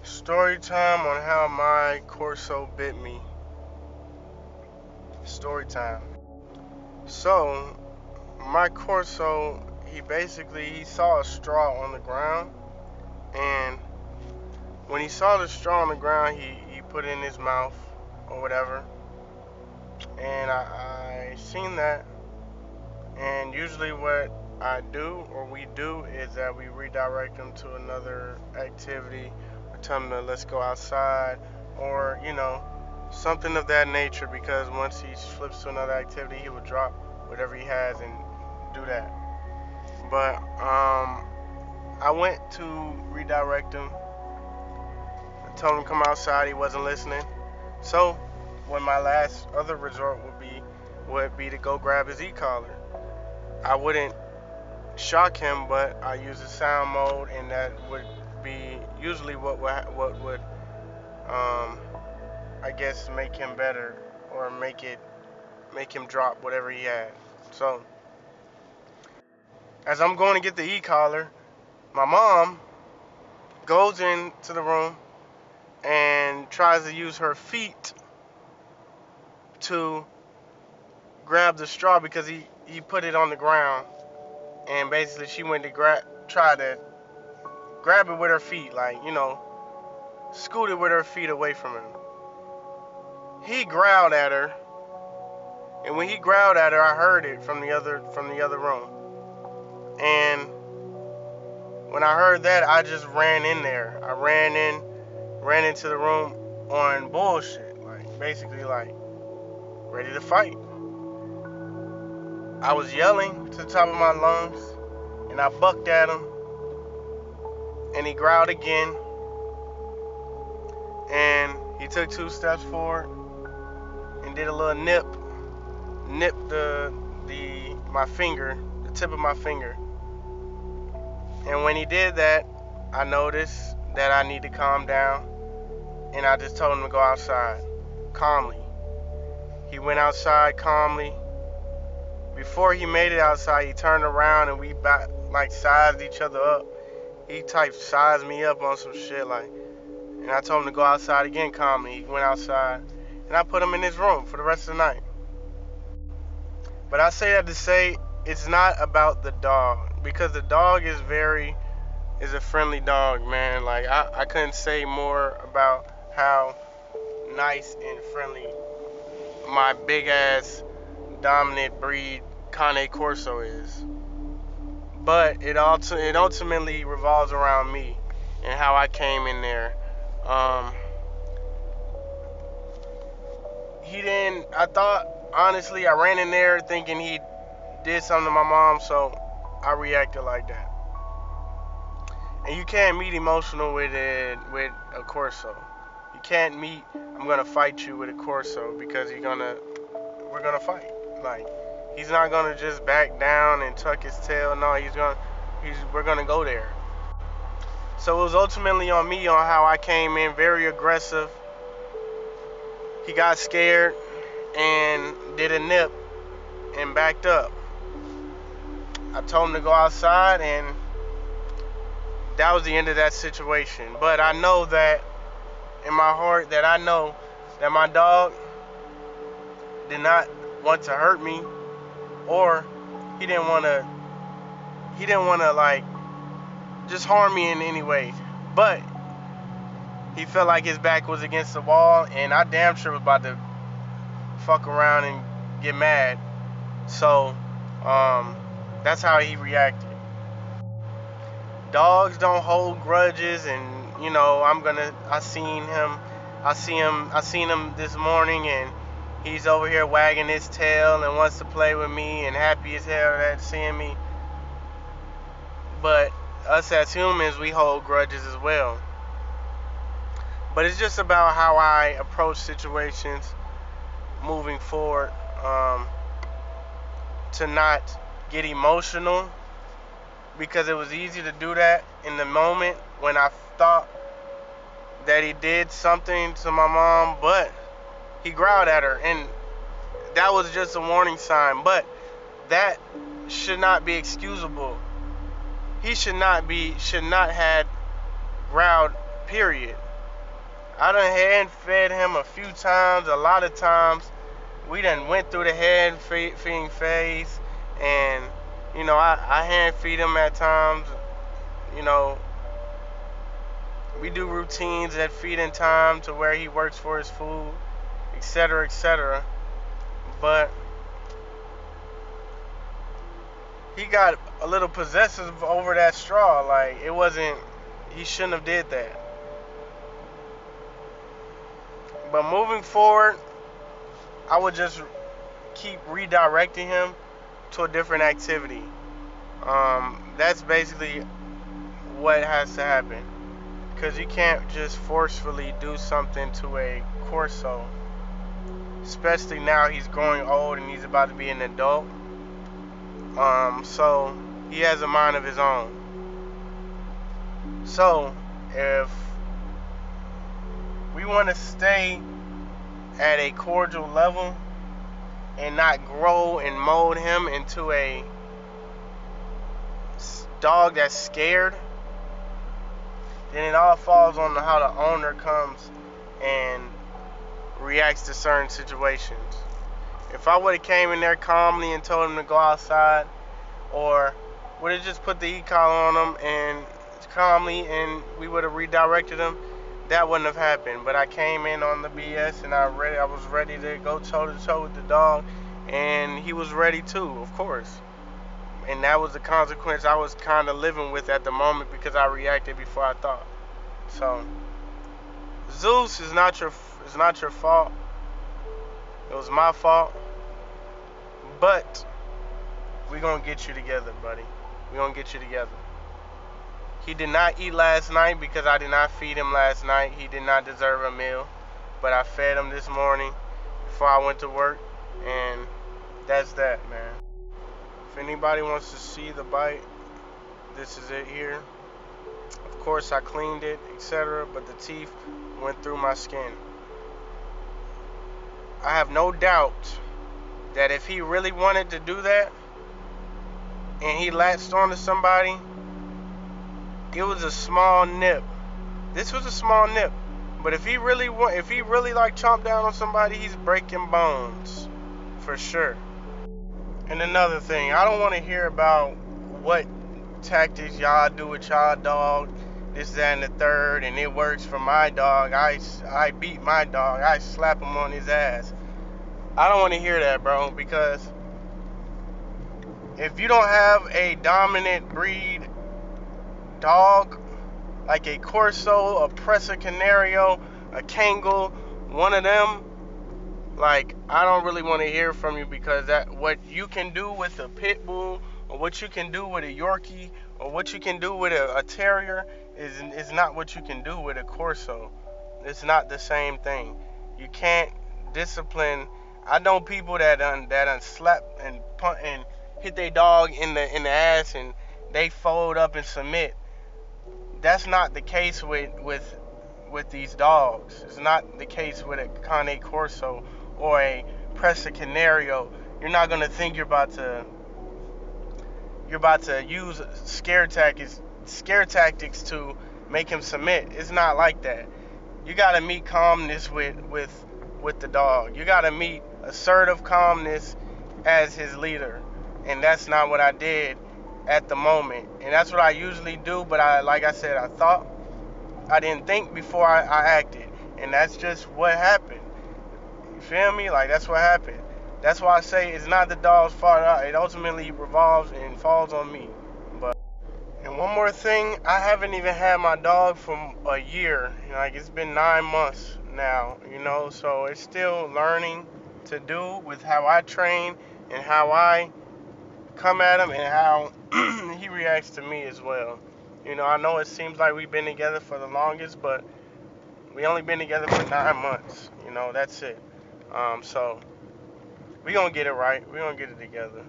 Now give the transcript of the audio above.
Story time on how my corso bit me. Story time. So, my corso, he saw a straw on the ground, and when he saw the straw on the ground, he put it in his mouth or whatever. And I seen that, and usually what I do or we do is that we redirect them to another activity, or tell them to let's go outside, or something of that nature, because once he flips to another activity he will drop whatever he has and do that. But I went to redirect him. I told him to come outside. He wasn't listening. So when my last other resort would be to go grab his e-collar. I wouldn't shock him, but I use the sound mode, and that would be usually what would I guess make him better, or make him drop whatever he had. So as I'm going to get the e-collar, my mom goes into the room and tries to use her feet to grab the straw, because he put it on the ground, and basically she went to try to grab it with her feet, like scoot it with her feet away from him. He growled at her, and when he growled at her, I heard it from the other room. And when I heard that, I just ran in there. I ran into the room on bullshit, like basically like ready to fight. I was yelling to the top of my lungs, and I bucked at him, and he growled again, and he took 2 steps forward and did a little nip my finger, the tip of my finger. And when he did that, I noticed that I need to calm down, and I just told him to go outside calmly. He went outside calmly. Before he made it outside, he turned around and we sized each other up. He sized me up on some shit, and I told him to go outside again calmly. He went outside, and I put him in his room for the rest of the night. But I say that to say it's not about the dog, because the dog is a friendly dog, man. Like I couldn't say more about how nice and friendly my big ass dominant breed Cane Corso is. But it ultimately revolves around me and how I came in there. I thought, honestly, I ran in there thinking he did something to my mom, so I reacted like that. And you can't meet emotional with a corso. You can't meet, I'm gonna fight you with a corso, because we're gonna fight. Like, he's not gonna just back down and tuck his tail. No, we're gonna go there. So it was ultimately on me, on how I came in very aggressive. He got scared and did a nip and backed up. I told him to go outside, and that was the end of that situation. But I know that in my heart, that I know that my dog did not want to hurt me, or he didn't want to like just harm me in any way. But he felt like his back was against the wall, and I damn sure was about to fuck around and get mad. So that's how he reacted. Dogs don't hold grudges, and I seen him this morning, and he's over here wagging his tail and wants to play with me and happy as hell at seeing me. But us as humans, we hold grudges as well. But it's just about how I approach situations moving forward, to not get emotional, because it was easy to do that in the moment when I thought that he did something to my mom, but he growled at her, and that was just a warning sign. But that should not be excusable. He should not had growled, period. I done hand fed him a few times, a lot of times. We done went through the hand feeding phase, and I hand feed him at times. You know, we do routines at feeding time to where he works for his food, etc., etc. But he got a little possessive over that straw. Like, it wasn't. He shouldn't have did that. But moving forward, I would just keep redirecting him to a different activity. That's basically what has to happen. Because you can't just forcefully do something to a corso, especially now he's growing old and he's about to be an adult. So he has a mind of his own. So if we want to stay at a cordial level and not grow and mold him into a dog that's scared, then it all falls on how the owner comes and reacts to certain situations. If I would have came in there calmly and told him to go outside, or would have just put the e-collar on him and calmly, and we would have redirected him, that wouldn't have happened. But I came in on the BS, and I was ready to go toe to toe with the dog, and he was ready too, of course. And that was the consequence I was kind of living with at the moment, because I reacted before I thought. So Zeus, is not your fault. It was my fault. But we're going to get you together, buddy. We're going to get you together. He did not eat last night because I did not feed him last night. He did not deserve a meal. But I fed him this morning before I went to work. And that's that, man. If anybody wants to see the bite, this is it here. Of course, I cleaned it, etc., but the teeth went through my skin. I have no doubt that if he really wanted to do that and he latched onto somebody, it was a small nip. This was a small nip. But if he really like chomped down on somebody, he's breaking bones for sure. And another thing, I don't want to hear about what tactics y'all do with y'all dog, this, that, and the third, and it works for my dog. I beat my dog. I slap him on his ass. I don't want to hear that, bro, because if you don't have a dominant breed dog, like a Corso, a Presa Canario, a Kangal, one of them, like, I don't really want to hear from you, because that what you can do with a pit bull, or what you can do with a Yorkie, or what you can do with a terrier is not what you can do with a Corso. It's not the same thing. You can't discipline. I know people that slap and punt and hit their dog in the ass and they fold up and submit. That's not the case with these dogs. It's not the case with a Cane Corso or a Presa Canario. You're not gonna think you're about to use scare tactics to make him submit. It's not like that. You gotta meet calmness with the dog. You gotta meet assertive calmness as his leader, and that's not what I did at the moment. And that's what I usually do, but like I said, I didn't think before I acted, and that's just what happened. You feel me? Like, that's what happened. That's why I say it's not the dog's fault. It ultimately revolves and falls on me. And one more thing, I haven't even had my dog for a year. Like, it's been 9 months now, so it's still learning to do with how I train and how I come at him and how he reacts to me as well. I know it seems like we've been together for the longest, but we only been together for 9 months. That's it. So we gonna get it right. We gonna get it together.